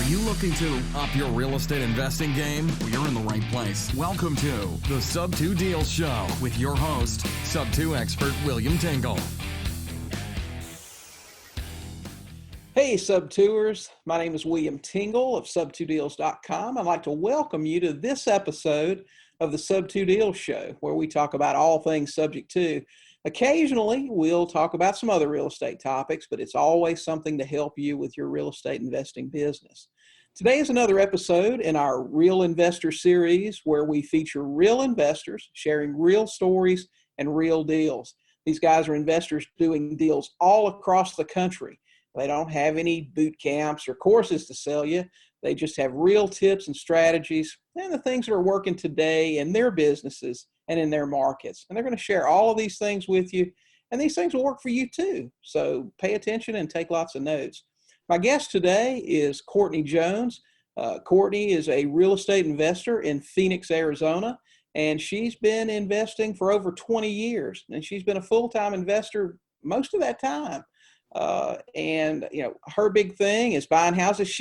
you looking to up your real estate investing game? Well, you're in the right place. Welcome to the Sub 2 Deals Show with your host, Sub 2 expert William Tingle. Hey, Sub-Tours. My name is William Tingle of sub2deals.com. I'd like to welcome you to this episode of the Sub 2 Deals Show, where we talk about all things subject to. Occasionally, we'll talk about some other real estate topics, but it's always something to help you with your real estate investing business. Today is another episode in our Real Investor series where we feature real investors sharing real stories and real deals. These guys are investors doing deals all across the country. They don't have any boot camps or courses to sell you. They just have real tips and strategies and the things that are working today in their businesses and in their markets. And they're going to share all of these things with you, and these things will work for you too. So pay attention and take lots of notes. My guest today is Cortney Jones. Cortney is a real estate investor in Phoenix, Arizona, and she's been investing for over 20 years. And she's been a full-time investor most of that time. And her big thing is buying houses.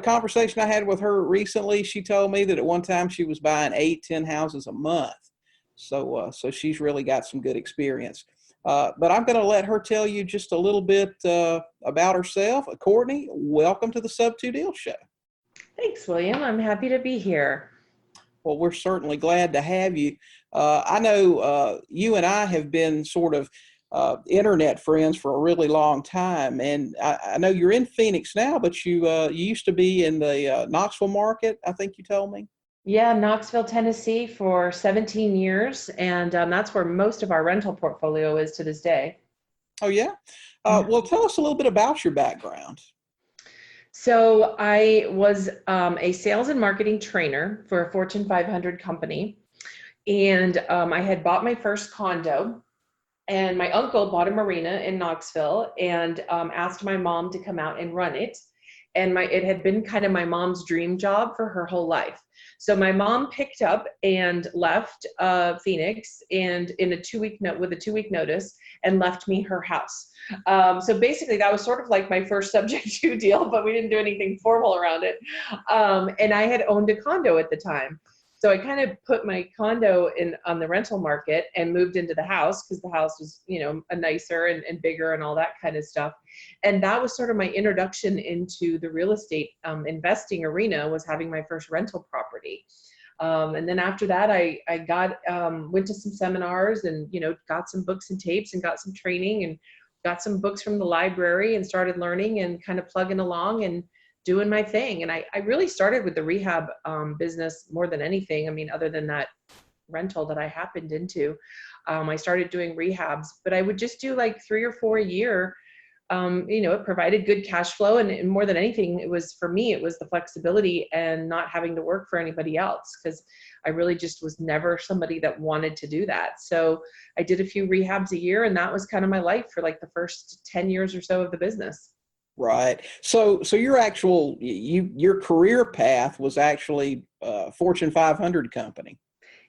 Conversation I had with her recently, she told me that at one time she was buying 8-10 houses a month. So she's really got some good experience. But I'm going to let her tell you just a little bit about herself. Cortney, welcome to the Sub 2 Deals Show. Thanks, William. I'm happy to be here. Well, we're certainly glad to have you. I know you and I have been sort of internet friends for a really long time, and I know you're in Phoenix now, but you used to be in the Knoxville market, I think you told me. Yeah, Knoxville, Tennessee for 17 years, and that's where most of our rental portfolio is to this day. Oh, yeah? Well, tell us a little bit about your background. So I was a sales and marketing trainer for a Fortune 500 company, and I had bought my first condo. And my uncle bought a marina in Knoxville and asked my mom to come out and run it. And it had been kind of my mom's dream job for her whole life. So my mom picked up and left Phoenix and with a 2-week notice and left me her house. So basically that was sort of like my first subject to deal, but we didn't do anything formal around it. And I had owned a condo at the time. So I kind of put my condo on the rental market and moved into the house because the house was, a nicer and bigger and all that kind of stuff. And that was sort of my introduction into the real estate investing arena, was having my first rental property. And then after that, I went to some seminars and, got some books and tapes and got some training and got some books from the library and started learning and kind of plugging along and doing my thing. And I really started with the rehab business more than anything. I mean, other than that rental that I happened into, I started doing rehabs, but I would just do like 3 or 4 a year. It provided good cash flow. And more than anything, it was the flexibility and not having to work for anybody else, because I really just was never somebody that wanted to do that. So I did a few rehabs a year, and that was kind of my life for like the first 10 years or so of the business. Right. So your career path was actually Fortune 500 company.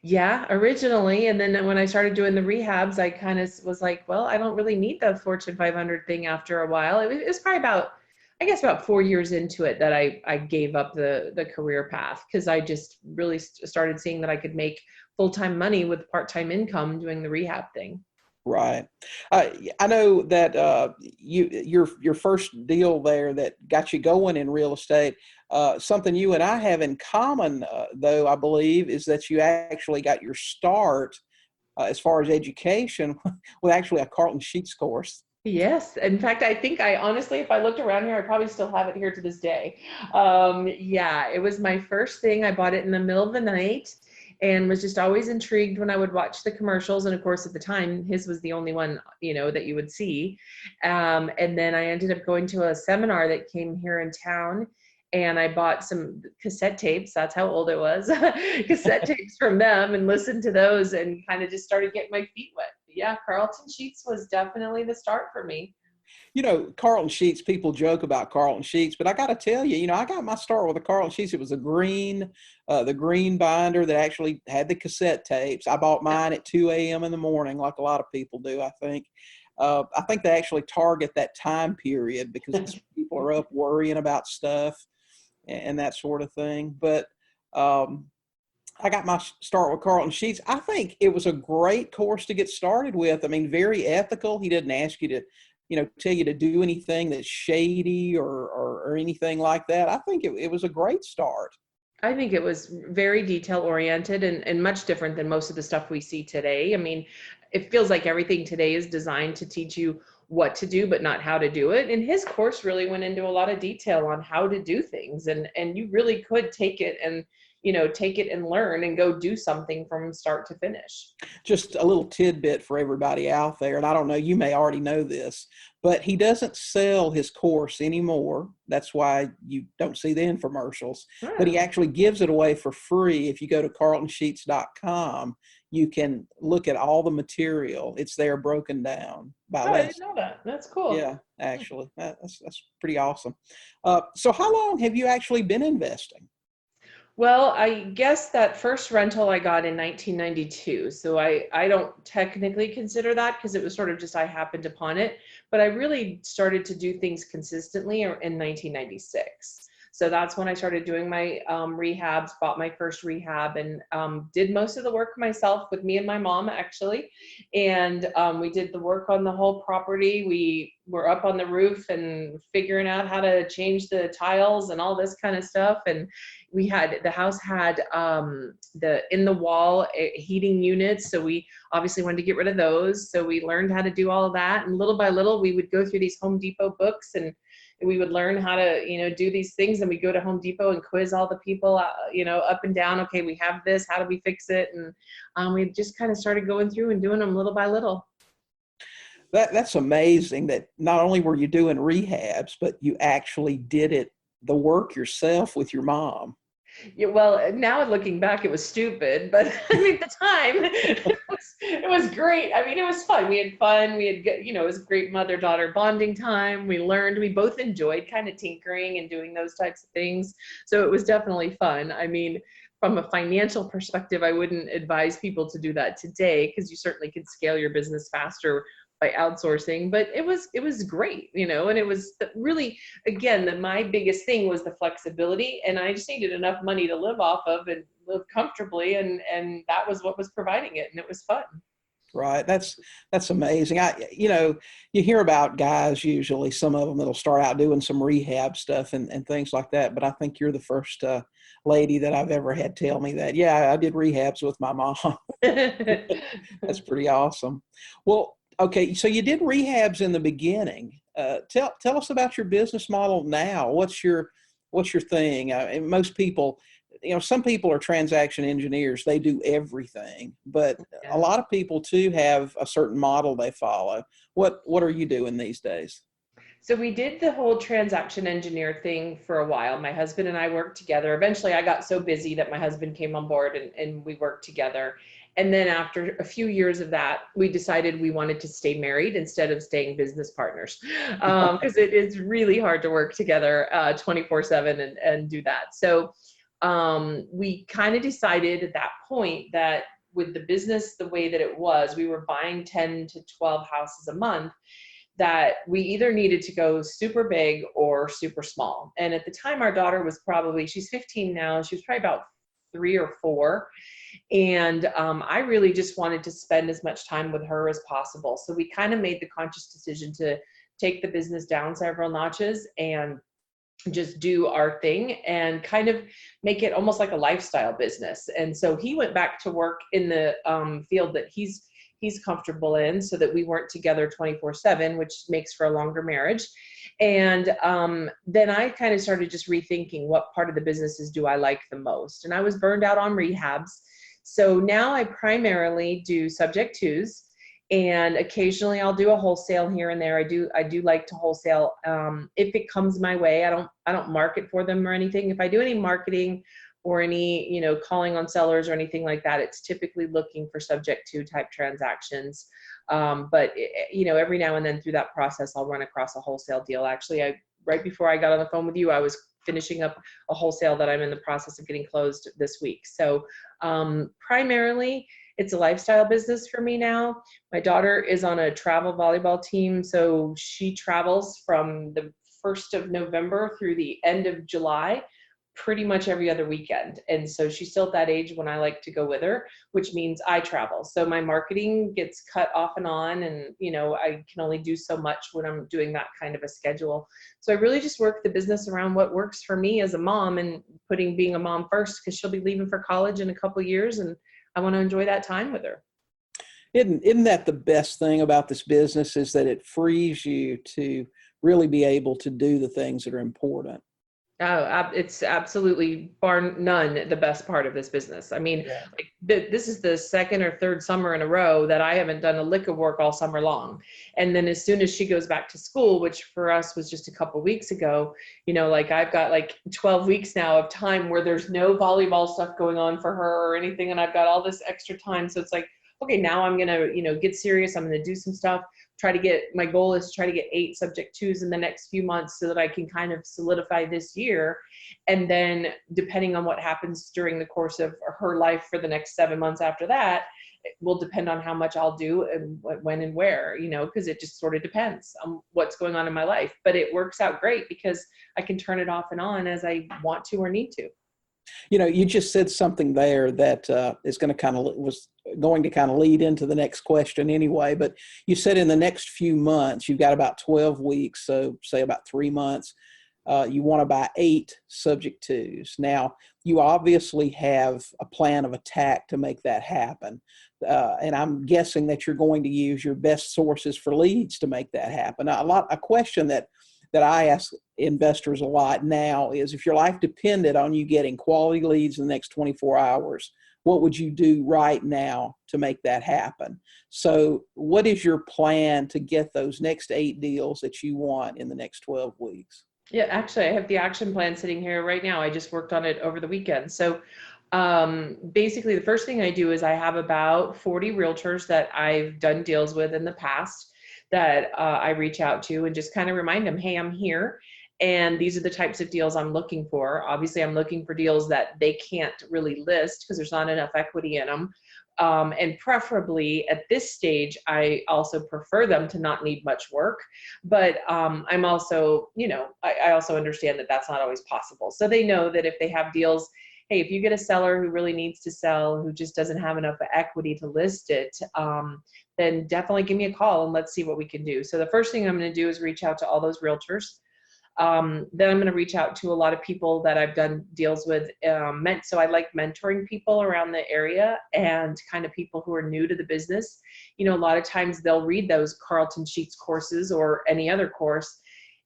Yeah, originally. And then when I started doing the rehabs, I kind of was like, well, I don't really need the Fortune 500 thing after a while. It was probably about 4 years into it that I gave up the career path, because I just really started seeing that I could make full-time money with part-time income doing the rehab thing. Right. I know that your first deal there that got you going in real estate, something you and I have in common, though, I believe, is that you actually got your start as far as education with actually a Carlton Sheets course. Yes. In fact, I think honestly, if I looked around here, I probably still have it here to this day. Yeah, it was my first thing. I bought it in the middle of the night and was just always intrigued when I would watch the commercials. And of course, at the time, his was the only one, that you would see. And then I ended up going to a seminar that came here in town, and I bought some cassette tapes. That's how old it was. Cassette tapes from them, and listened to those and kind of just started getting my feet wet. But yeah, Carlton Sheets was definitely the start for me. Carlton Sheets, people joke about Carlton Sheets, but I got to tell you, I got my start with a Carlton Sheets. It was the green binder that actually had the cassette tapes. I bought mine at 2 a.m. in the morning, like a lot of people do, I think. I think they actually target that time period because people are up worrying about stuff. and that sort of thing. But I got my start with Carlton Sheets. I think it was a great course to get started with. I mean, very ethical. He didn't ask you to, tell you to do anything that's shady or anything like that. I think it was a great start. I think it was very detail oriented and much different than most of the stuff we see today. I mean, it feels like everything today is designed to teach you what to do, but not how to do it. And his course really went into a lot of detail on how to do things. And you really could take it and, take it and learn and go do something from start to finish. Just a little tidbit for everybody out there. And I don't know, you may already know this, but he doesn't sell his course anymore. That's why you don't see the infomercials, but he actually gives it away for free. If you go to carltonsheets.com, you can look at all the material. It's there broken down by I didn't know that. That's cool. Yeah, actually, that's pretty awesome. So how long have you actually been investing? Well, I guess that first rental I got in 1992. So I don't technically consider that because it was sort of just I happened upon it. But I really started to do things consistently in 1996. So that's when I started doing my rehabs, bought my first rehab, and did most of the work myself with me and my mom, actually. And we did the work on the whole property. We were up on the roof and figuring out how to change the tiles and all this kind of stuff. And the house had the in the wall heating units. So we obviously wanted to get rid of those. So we learned how to do all of that. And little by little, we would go through these Home Depot books and we would learn how to, do these things. And we go to Home Depot and quiz all the people, up and down. Okay, we have this. How do we fix it? And we just kind of started going through and doing them little by little. That's amazing that not only were you doing rehabs, but you actually did the work yourself with your mom. Yeah, well, now looking back, it was stupid, but at the time, it was great. I mean, it was fun. We had fun. We had, it was great mother-daughter bonding time. We learned. We both enjoyed kind of tinkering and doing those types of things. So it was definitely fun. I mean, from a financial perspective, I wouldn't advise people to do that today because you certainly could scale your business faster by outsourcing, but it was great, and it was really, again, my biggest thing was the flexibility, and I just needed enough money to live off of and live comfortably, and that was what was providing it, and it was fun. Right. That's amazing. You hear about guys, usually some of them that'll start out doing some rehab stuff and things like that. But I think you're the first lady that I've ever had tell me that. Yeah, I did rehabs with my mom. That's pretty awesome. Well, okay. So you did rehabs in the beginning. Tell us about your business model now. What's your thing? And most people, some people are transaction engineers. They do everything, but a lot of people too have a certain model they follow. What are you doing these days? So we did the whole transaction engineer thing for a while. My husband and I worked together. Eventually I got so busy that my husband came on board and we worked together. And then after a few years of that, we decided we wanted to stay married instead of staying business partners, because it is really hard to work together 24/7 and do that. So we kind of decided at that point that with the business the way that it was, we were buying 10 to 12 houses a month, that we either needed to go super big or super small. And at the time, our daughter was she's 15 now, she was probably about 3 or 4. And I really just wanted to spend as much time with her as possible. So we kind of made the conscious decision to take the business down several notches and just do our thing and kind of make it almost like a lifestyle business. And so he went back to work in the field that he's comfortable in, so that we weren't together 24/7, which makes for a longer marriage. And then I kind of started just rethinking what part of the businesses do I like the most. And I was burned out on rehabs. So now I primarily do subject twos, and occasionally I'll do a wholesale here and there. I do like to wholesale if it comes my way. I don't market for them or anything. If I do any marketing or any, calling on sellers or anything like that, it's typically looking for subject to type transactions. But every now and then through that process, I'll run across a wholesale deal. Actually, right before I got on the phone with you, I was finishing up a wholesale that I'm in the process of getting closed this week. So primarily it's a lifestyle business for me now. My daughter is on a travel volleyball team, so she travels from the 1st of November through the end of July pretty much every other weekend. And so she's still at that age when I like to go with her, which means I travel. So my marketing gets cut off and on, and, I can only do so much when I'm doing that kind of a schedule. So I really just work the business around what works for me as a mom, and putting being a mom first, because she'll be leaving for college in a couple of years, and I want to enjoy that time with her. Isn't that the best thing about this business, is that it frees you to really be able to do the things that are important? Oh, it's absolutely bar none the best part of this business. I mean, Yeah. like, this is the second or third summer in a row that I haven't done a lick of work all summer long. And then as soon as she goes back to school, which for us was just a couple weeks ago, like I've got like 12 weeks now of time where there's no volleyball stuff going on for her or anything. And I've got all this extra time. So it's like, okay, now I'm going to, get serious. I'm going to do some stuff. My goal is to try to get 8 subject twos in the next few months so that I can kind of solidify this year. And then depending on what happens during the course of her life for the next 7 months after that, it will depend on how much I'll do and when and where, because it just sort of depends on what's going on in my life. But it works out great because I can turn it off and on as I want to or need to. You just said something there that was going to kind of lead into the next question anyway. But you said in the next few months, you've got about 12 weeks, so say about 3 months, you want to buy 8 subject twos. Now, you obviously have a plan of attack to make that happen. And I'm guessing that you're going to use your best sources for leads to make that happen. Now, a question that I ask investors a lot now is, if your life depended on you getting quality leads in the next 24 hours, what would you do right now to make that happen? So what is your plan to get those next 8 deals that you want in the next 12 weeks? Yeah, actually, I have the action plan sitting here right now. I just worked on it over the weekend. So basically, the first thing I do is I have about 40 realtors that I've done deals with in the past that I reach out to and just kind of remind them, hey, I'm here. And these are the types of deals I'm looking for. Obviously, I'm looking for deals that they can't really list because there's not enough equity in them. And preferably at this stage, I also prefer them to not need much work. But I'm also, I also understand that that's not always possible. So they know that if they have deals, hey, if you get a seller who really needs to sell, who just doesn't have enough equity to list it, then definitely give me a call and let's see what we can do. So the first thing I'm going to do is reach out to all those realtors. Then I'm going to reach out to a lot of people that I've done deals with. So I like mentoring people around the area and kind of people who are new to the business. A lot of times they'll read those Carlton Sheets courses or any other course,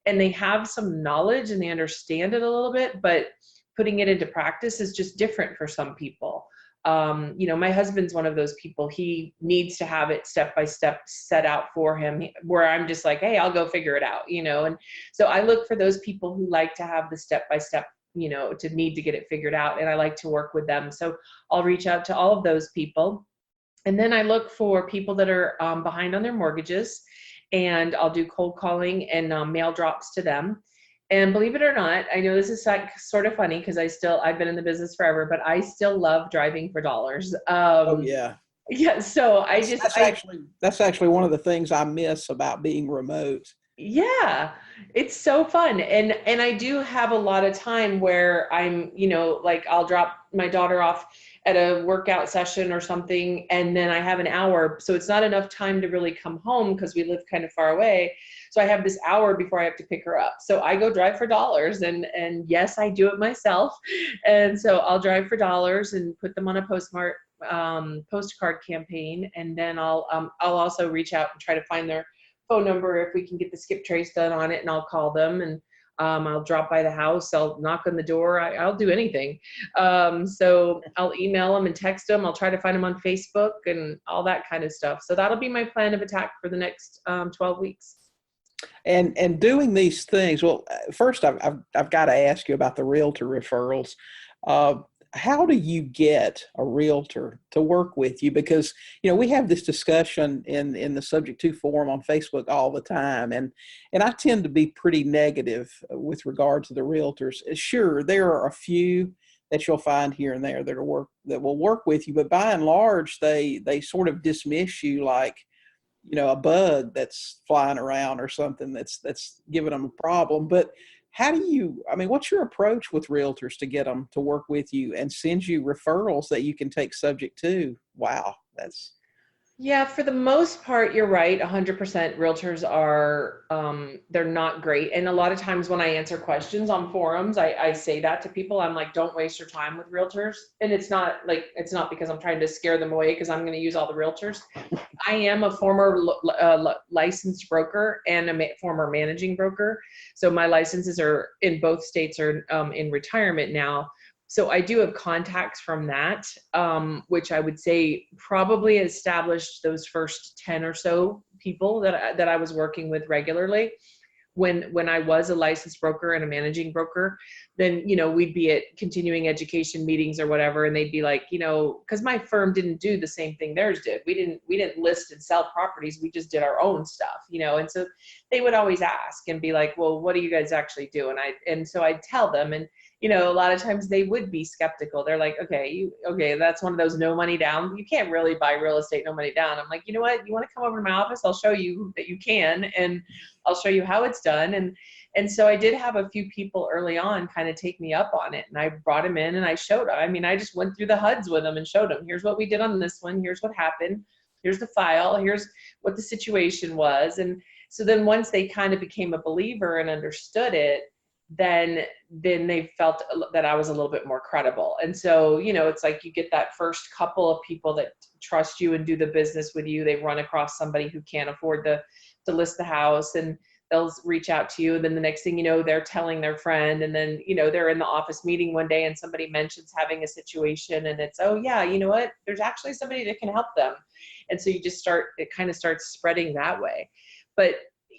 and they have some knowledge and they understand it a little bit, but putting it into practice is just different for some people. My husband's one of those people. He needs to have it step by step set out for him, where I'm just like, hey, I'll go figure it out, and so I look for those people who like to have the step by step, to need to get it figured out. And I like to work with them. So I'll reach out to all of those people. And then I look for people that are behind on their mortgages, and I'll do cold calling and mail drops to them. And believe it or not, I know this is like sort of funny because I've been in the business forever, but I still love driving for dollars. Oh yeah. Yeah. So that's actually one of the things I miss about being remote. Yeah, it's so fun. And I do have a lot of time where I'm, like I'll drop my daughter off at a workout session or something, and then I have an hour. So it's not enough time to really come home because we live kind of far away. So I have this hour before I have to pick her up. So I go drive for dollars, and yes, I do it myself. And so I'll drive for dollars and put them on a postcard campaign. And then I'll also reach out and try to find their phone number if we can get the skip trace done on it, and I'll call them, and I'll drop by the house. I'll knock on the door. I'll do anything. So I'll email them and text them. I'll try to find them on Facebook and all that kind of stuff. So that'll be my plan of attack for the next 12 weeks. And doing these things. Well, first I've got to ask you about the Realtor Referrals. How do you get a realtor to work with you? Because, we have this discussion in the Subject to forum on Facebook all the time. And I tend to be pretty negative with regard to the realtors. Sure, there are a few that you'll find here and there that will work with you, but by and large, they sort of dismiss you like, a bug that's flying around or something that's giving them a problem. But how do you, I mean, what's your approach with realtors to get them to work with you and send you referrals that you can take subject to? Wow, that's Yeah, for the most part, you're right. 100% realtors are, they're not great. And a lot of times when I answer questions on forums, I say that to people. I'm like, don't waste your time with realtors. And it's not because I'm trying to scare them away because I'm going to use all the realtors. I am a former licensed broker and a former managing broker. So my licenses are in both states are in retirement now. So I do have contacts from that, which I would say probably established those first 10 or so people that I was working with regularly. When I was a licensed broker and a managing broker, then, we'd be at continuing education meetings or whatever. And they'd be like, cause my firm didn't do the same thing theirs did. We didn't list and sell properties. We just did our own stuff, and so they would always ask and be like, well, what do you guys actually do? And so I'd tell them, and, a lot of times they would be skeptical. They're like, okay, that's one of those no money down. You can't really buy real estate, no money down. I'm like, you know what? You want to come over to my office? I'll show you that you can. And I'll show you how it's done. And so I did have a few people early on kind of take me up on it. And I brought them in and I showed them. I mean, I just went through the HUDs with them and showed them, here's what we did on this one. Here's what happened. Here's the file. Here's what the situation was. And so then once they kind of became a believer and understood it, then they felt that I was a little bit more credible. And so, it's like you get that first couple of people that trust you and do the business with you. They run across somebody who can't afford to list the house, and they'll reach out to you. And then the next thing you know, they're telling their friend, and then, they're in the office meeting one day and somebody mentions having a situation, and it's, oh yeah, you know what? There's actually somebody that can help them. And so it kind of starts spreading that way. But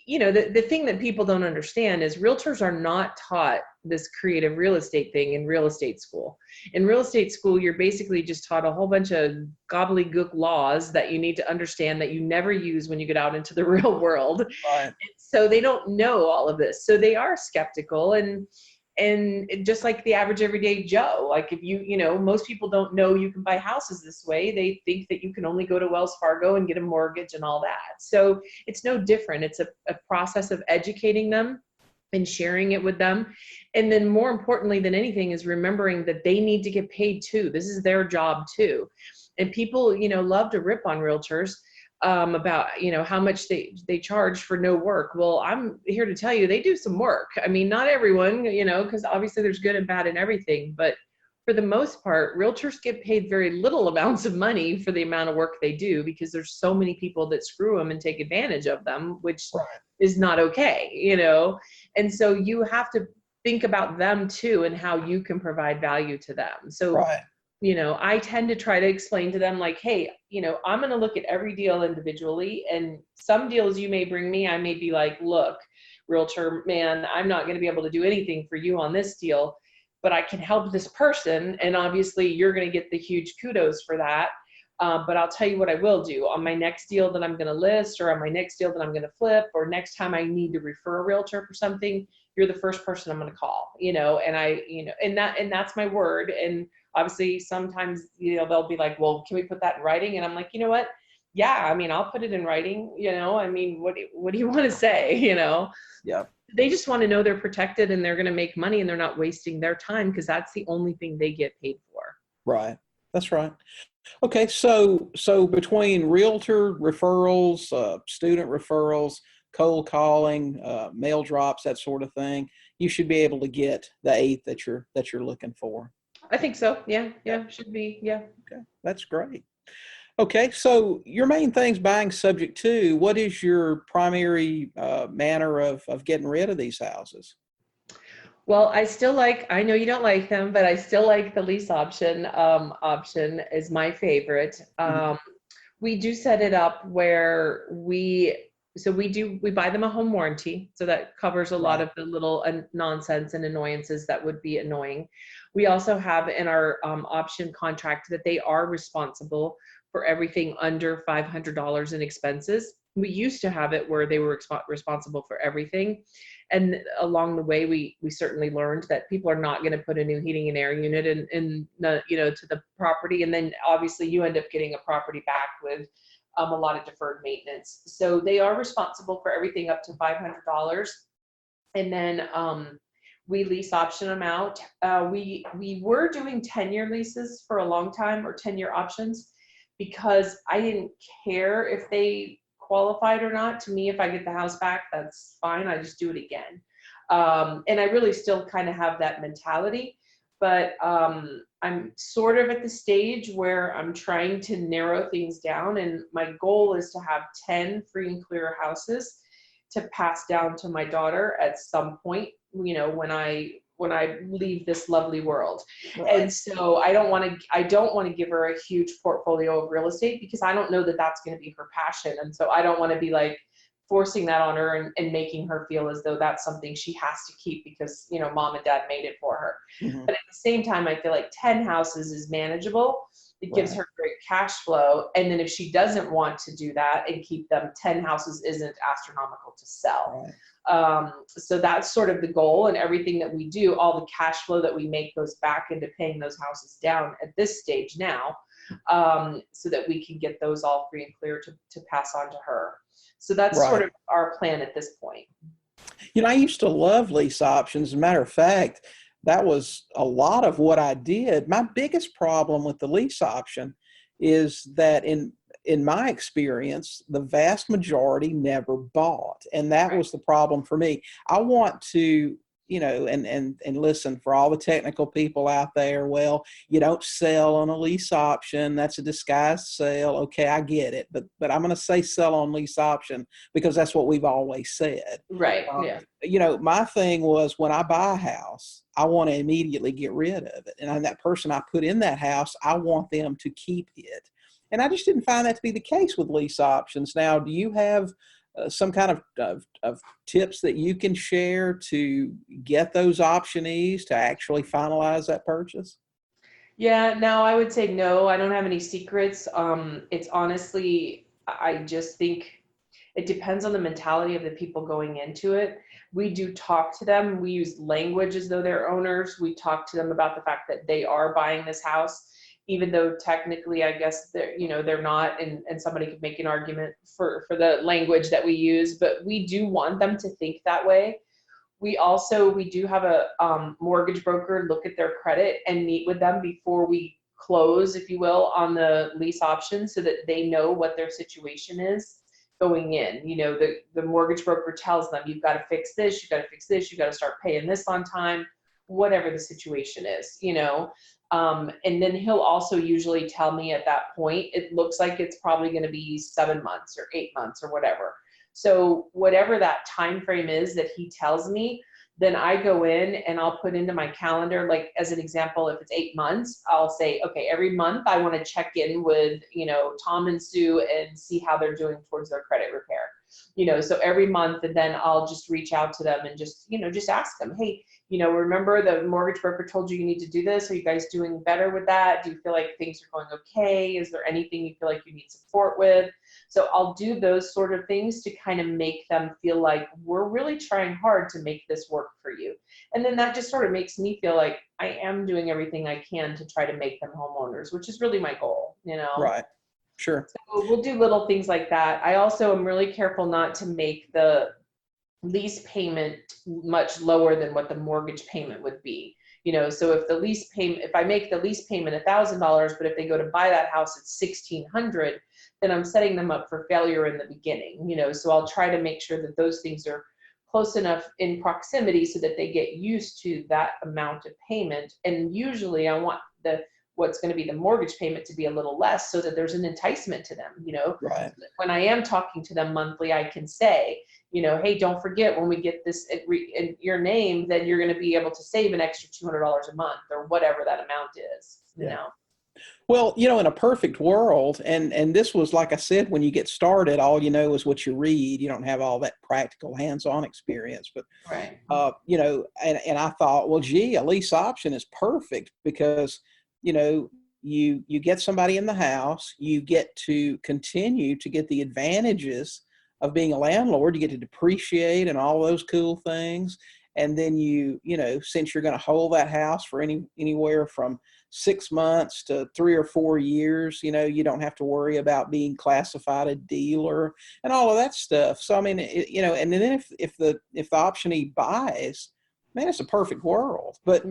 the thing that people don't understand is realtors are not taught this creative real estate thing in real estate school. In real estate school, you're basically just taught a whole bunch of gobbledygook laws that you need to understand that you never use when you get out into the real world. right. So they don't know all of this. So they are skeptical, and just like the average everyday Joe, like if most people don't know you can buy houses this way. They think that you can only go to Wells Fargo and get a mortgage and all that. So it's no different. It's a process of educating them and sharing it with them. And then more importantly than anything is remembering that they need to get paid too. This is their job too. And people, love to rip on realtors about, how much they charge for no work. Well, I'm here to tell you, they do some work. I mean, not everyone, because obviously there's good and bad in everything, but for the most part, realtors get paid very little amounts of money for the amount of work they do, because there's so many people that screw them and take advantage of them, which is not okay, and so you have to think about them too and how you can provide value to them. So I tend to try to explain to them like, hey, I'm going to look at every deal individually, and some deals you may bring me, I may be like, look, realtor, man, I'm not going to be able to do anything for you on this deal, but I can help this person. And obviously you're going to get the huge kudos for that. But I'll tell you what I will do on my next deal that I'm going to list, or on my next deal that I'm going to flip, or next time I need to refer a realtor for something, you're the first person I'm going to call, and that's my word. And obviously sometimes, they'll be like, well, can we put that in writing? And I'm like, you know what? Yeah. I mean, I'll put it in writing, what do you want to say? Yeah. They just want to know they're protected and they're going to make money and they're not wasting their time, because that's the only thing they get paid for. Right. That's right. Okay. So between realtor referrals, student referrals, cold calling, mail drops, that sort of thing, you should be able to get the 8 that you're looking for. I think so. Yeah. Should be. Yeah. Okay. That's great. Okay. So your main thing's buying subject to. What is your primary manner of getting rid of these houses? Well, I know you don't like them, but I still like the lease option. Option is my favorite. We do set it up where we buy them a home warranty. So that covers a lot of the little nonsense and annoyances that would be annoying. We also have in our option contract that they are responsible for everything under $500 in expenses. We used to have it where they were responsible for everything. And along the way, we certainly learned that people are not going to put a new heating and air unit in to the property. And then obviously you end up getting a property back with a lot of deferred maintenance. So they are responsible for everything up to $500. And then we lease option them out. We were doing 10-year leases for a long time, or 10-year options, because I didn't care if they qualified or not. To me, if I get the house back, that's fine. I just do it again. And I really still kind of have that mentality, but I'm sort of at the stage where I'm trying to narrow things down, and my goal is to have 10 free and clear houses to pass down to my daughter at some point, you know, when I leave this lovely world. Right. And so I don't want to give her a huge portfolio of real estate, because I don't know that that's going to be her passion. And so I don't want to be like forcing that on her and making her feel as though that's something she has to keep because, you know, mom and dad made it for her. Mm-hmm. But at the same time, I feel like 10 houses is manageable. It gives Right. her great cash flow. And then if she doesn't want to do that and keep them, 10 houses isn't astronomical to sell. Right. So that's sort of the goal, and everything that we do, all the cash flow that we make goes back into paying those houses down at this stage now, so that we can get those all free and clear to pass on to her. So that's Right. sort of our plan at this point. You know, I used to love lease options. As a matter of fact, that was a lot of what I did. My biggest problem with the lease option is that in my experience, the vast majority never bought. And that was the problem for me. I want to, you know, and listen, for all the technical people out there, well, you don't sell on a lease option. That's a disguised sale. Okay, I get it. But I'm going to say sell on lease option because that's what we've always said. Right. Yeah. You know, my thing was, when I buy a house, I want to immediately get rid of it. And that person I put in that house, I want them to keep it. And I just didn't find that to be the case with lease options. Now, do you have some kind of tips that you can share to get those optionees to actually finalize that purchase? Yeah, no, I would say no. I don't have any secrets. It's honestly, I just think it depends on the mentality of the people going into it. We do talk to them. We use language as though they're owners. We talk to them about the fact that they are buying this house, even though technically, I guess they're not, and somebody could make an argument for the language that we use, but we do want them to think that way. We do have a mortgage broker look at their credit and meet with them before we close, if you will, on the lease option, so that they know what their situation is going in. You know, the mortgage broker tells them, you've got to fix this, you've got to fix this, you've got to start paying this on time, whatever the situation is, you know. And then he'll also usually tell me at that point, it looks like it's probably going to be 7 months or 8 months or whatever. So whatever that time frame is that he tells me, then I go in and I'll put into my calendar, like as an example, if it's 8 months, I'll say, okay, every month I want to check in with, you know, Tom and Sue and see how they're doing towards their credit repair. You know, so every month, and then I'll just reach out to them and just ask them, hey, you know, remember the mortgage broker told you need to do this? Are you guys doing better with that? Do you feel like things are going okay? Is there anything you feel like you need support with? So I'll do those sort of things to kind of make them feel like we're really trying hard to make this work for you. And then that just sort of makes me feel like I am doing everything I can to try to make them homeowners, which is really my goal, you know? Right. Sure. So we'll do little things like that. I also am really careful not to make the lease payment much lower than what the mortgage payment would be. You know, so if I make the lease payment $1,000, but if they go to buy that house at $1,600, then I'm setting them up for failure in the beginning. You know, so I'll try to make sure that those things are close enough in proximity so that they get used to that amount of payment. And usually I want what's going to be the mortgage payment to be a little less, so that there's an enticement to them. You know, Right. when I am talking to them monthly, I can say, you know, hey, don't forget, when we get this in your name, then you're going to be able to save an extra $200 a month, or whatever that amount is, you know. Well, you know, in a perfect world, and this was, like I said, when you get started, all you know is what you read. You don't have all that practical hands-on experience. But, Right. you know, and I thought, well, gee, a lease option is perfect because, you know, you get somebody in the house, you get to continue to get the advantages of being a landlord. You get to depreciate and all those cool things. And then you know, since you're going to hold that house for anywhere from 6 months to 3 or 4 years, you know, you don't have to worry about being classified a dealer and all of that stuff. So, I mean, you know, and then if the optionee buys, Man, it's a perfect world. But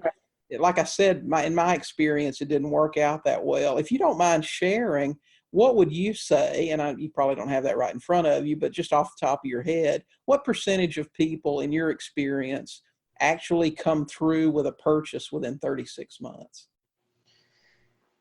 like I said, in my experience, it didn't work out that well. If you don't mind sharing, what would you say, and you probably don't have that right in front of you, but just off the top of your head, what percentage of people in your experience actually come through with a purchase within 36 months?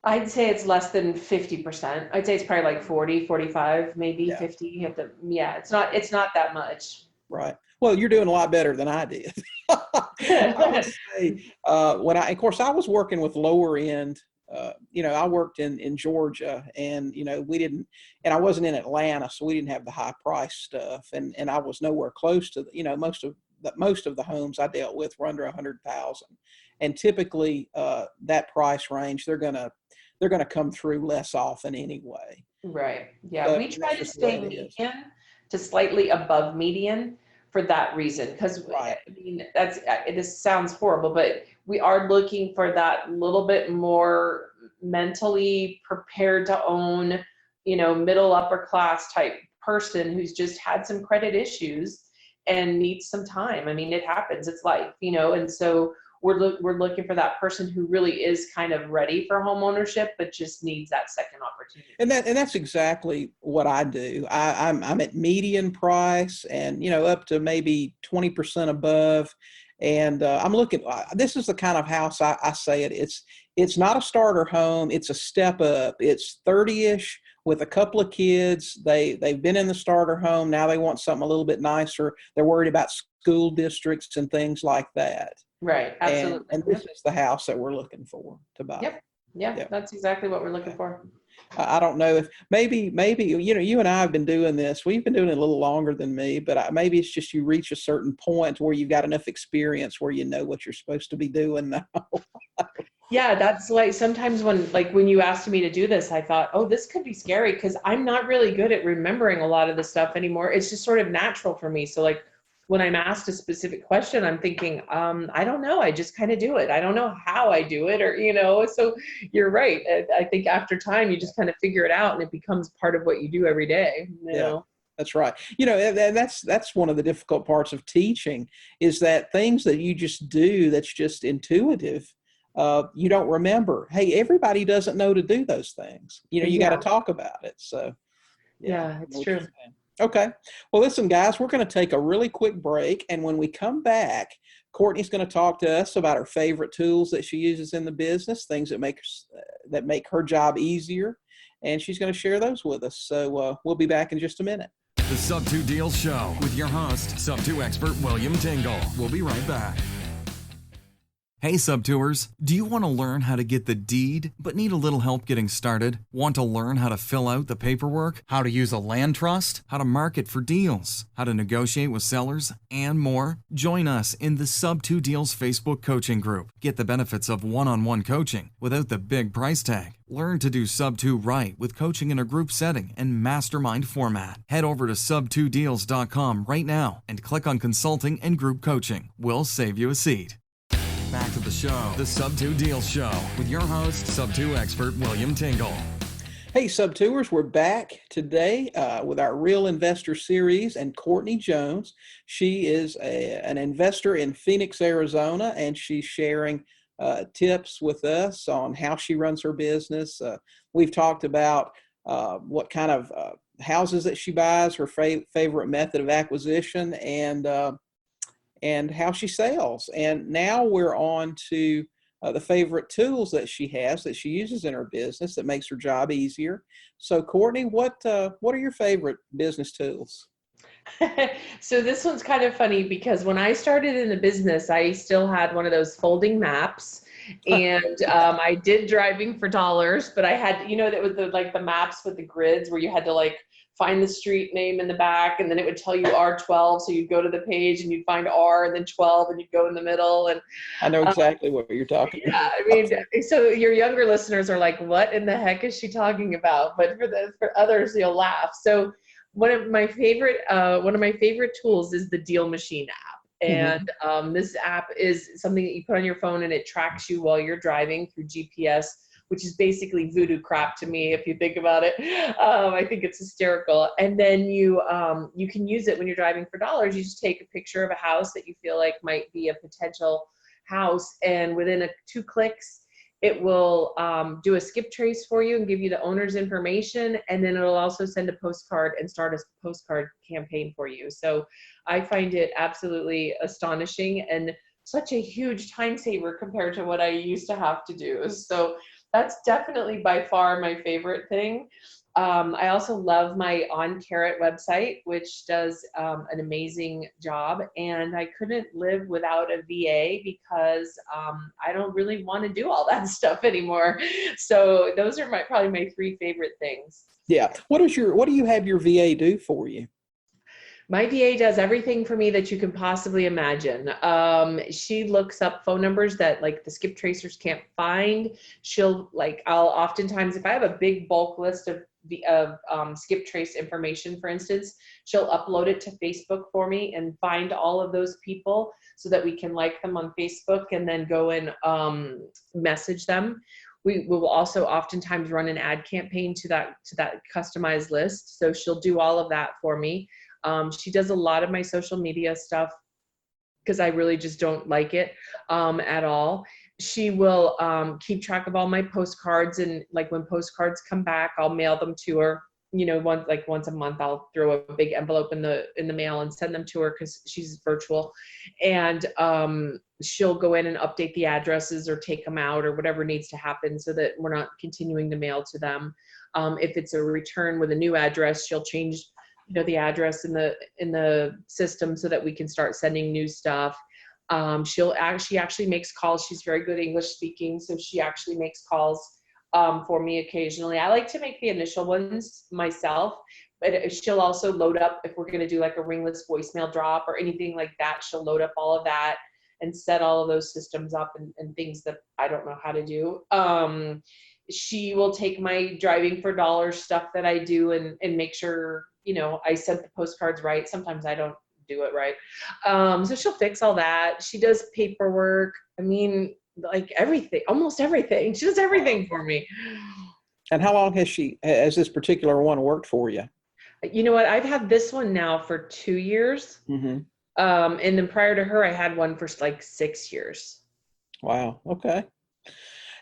I'd say it's less than 50%. I'd say it's probably like 40, 45, maybe 50 at the, it's not that much. Right. Well, you're doing a lot better than I did. I would say, of course, I was working with lower end, I worked in Georgia, and, and I wasn't in Atlanta, so we didn't have the high price stuff. And I was nowhere close to, most of the homes I dealt with were under 100,000. And typically that price range, they're going to come through less often anyway. Right. Yeah. But we try to stay median to slightly above median for that reason. Because this sounds horrible, but we are looking for that little bit more mentally prepared to own, middle upper class type person who's just had some credit issues and needs some time. I mean, it happens. It's life, and so we're looking for that person who really is kind of ready for home ownership, but just needs that second opportunity. And that's exactly what I do. I'm at median price, and up to maybe 20% above. And I'm looking. This is the kind of house I say it's not a starter home. It's a step up. It's 30-ish with a couple of kids. They've been in the starter home. Now they want something a little bit nicer. They're worried about school districts and things like that. Right. Absolutely. And this is the house that we're looking for to buy. Yep. Yeah. That's exactly what we're looking for. I don't know if maybe, you and I have been doing this. We've been doing it a little longer than me, but maybe it's just you reach a certain point where you've got enough experience where you know what you're supposed to be doing now. Yeah, that's like sometimes when you asked me to do this, I thought, oh, this could be scary because I'm not really good at remembering a lot of the stuff anymore. It's just sort of natural for me. So like when I'm asked a specific question, I'm thinking, I don't know. I just kind of do it. I don't know how I do it, or, so you're right. I think after time, you just kind of figure it out and it becomes part of what you do every day. You know? That's right. And that's one of the difficult parts of teaching is that things that you just do, that's just intuitive. You don't remember. Hey, everybody doesn't know to do those things. You got to talk about it. So yeah, it's true. Okay. Well, listen, guys, we're going to take a really quick break. And when we come back, Courtney's going to talk to us about her favorite tools that she uses in the business, things that make her job easier. And she's going to share those with us. So we'll be back in just a minute. The Sub2 Deals Show with your host, Sub2 expert William Tingle. We'll be right back. Hey Sub2ers, do you want to learn how to get the deed but need a little help getting started? Want to learn how to fill out the paperwork, how to use a land trust, how to market for deals, how to negotiate with sellers, and more? Join us in the Sub2 Deals Facebook coaching group. Get the benefits of one-on-one coaching without the big price tag. Learn to do Sub2 right with coaching in a group setting and mastermind format. Head over to sub2deals.com right now and click on consulting and group coaching. We'll save you a seat. Back to the show, the Sub2 Deals Show, with your host, Sub2 expert William Tingle. Hey, Sub2ers, we're back today with our Real Investor series and Courtney Jones. She is an investor in Phoenix, Arizona, and she's sharing tips with us on how she runs her business. We've talked about what kind of houses that she buys, her favorite method of acquisition, and how she sells. And now we're on to the favorite tools that she has, that she uses in her business that makes her job easier. So Courtney, what are your favorite business tools? So this one's kind of funny because when I started in the business, I still had one of those folding maps. And I did driving for dollars, but I had, that was the maps with the grids where you had to find the street name in the back, and then it would tell you R12. So you'd go to the page and you'd find R and then 12 and you'd go in the middle. And I know exactly what you're talking about. I mean, so your younger listeners are like, what in the heck is she talking about? But for others, you'll laugh. So one of my favorite tools is the Deal Machine app. And this app is something that you put on your phone and it tracks you while you're driving through GPS which is basically voodoo crap to me if you think about it. I think it's hysterical. And then you can use it when you're driving for dollars. You just take a picture of a house that you feel like might be a potential house, and within 2 clicks, it will do a skip trace for you and give you the owner's information, and then it'll also send a postcard and start a postcard campaign for you. So I find it absolutely astonishing and such a huge time saver compared to what I used to have to do. So that's definitely by far my favorite thing. I also love my On Carrot website, which does an amazing job. And I couldn't live without a VA because I don't really want to do all that stuff anymore. So those are probably my 3 favorite things. Yeah. What do you have your VA do for you? My VA does everything for me that you can possibly imagine. She looks up phone numbers that like the skip tracers can't find. I'll oftentimes, if I have a big bulk list of skip trace information, for instance, she'll upload it to Facebook for me and find all of those people so that we can like them on Facebook and then go and message them. We will also oftentimes run an ad campaign to that customized list. So she'll do all of that for me. She does a lot of my social media stuff because I really just don't like it at all. She will keep track of all my postcards, and like when postcards come back, I'll mail them to her. Once a month, I'll throw a big envelope in the mail and send them to her because she's virtual, and she'll go in and update the addresses or take them out or whatever needs to happen so that we're not continuing to mail to them. If it's a return with a new address, she'll change the address in the system so that we can start sending new stuff. She actually makes calls. She's very good English speaking, so she actually makes calls for me occasionally. I like to make the initial ones myself, but she'll also load up if we're going to do like a ringless voicemail drop or anything like that. She'll load up all of that and set all of those systems up and things that I don't know how to do. She will take my driving for dollars stuff that I do and make sure I sent the postcards right. Sometimes I don't do it right. So she'll fix all that. She does paperwork. I mean, like everything, almost everything. She does everything for me. And how long has this particular one worked for you? You know what? I've had this one now for 2 years. Mm-hmm. And then prior to her, I had one for like 6 years. Wow. Okay.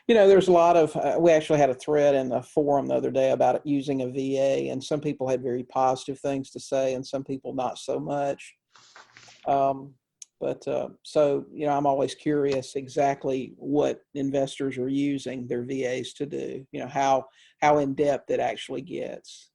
There's a lot of, we actually had a thread in the forum the other day about using a VA, and some people had very positive things to say and some people not so much. So, I'm always curious exactly what investors are using their VAs to do, how in depth it actually gets.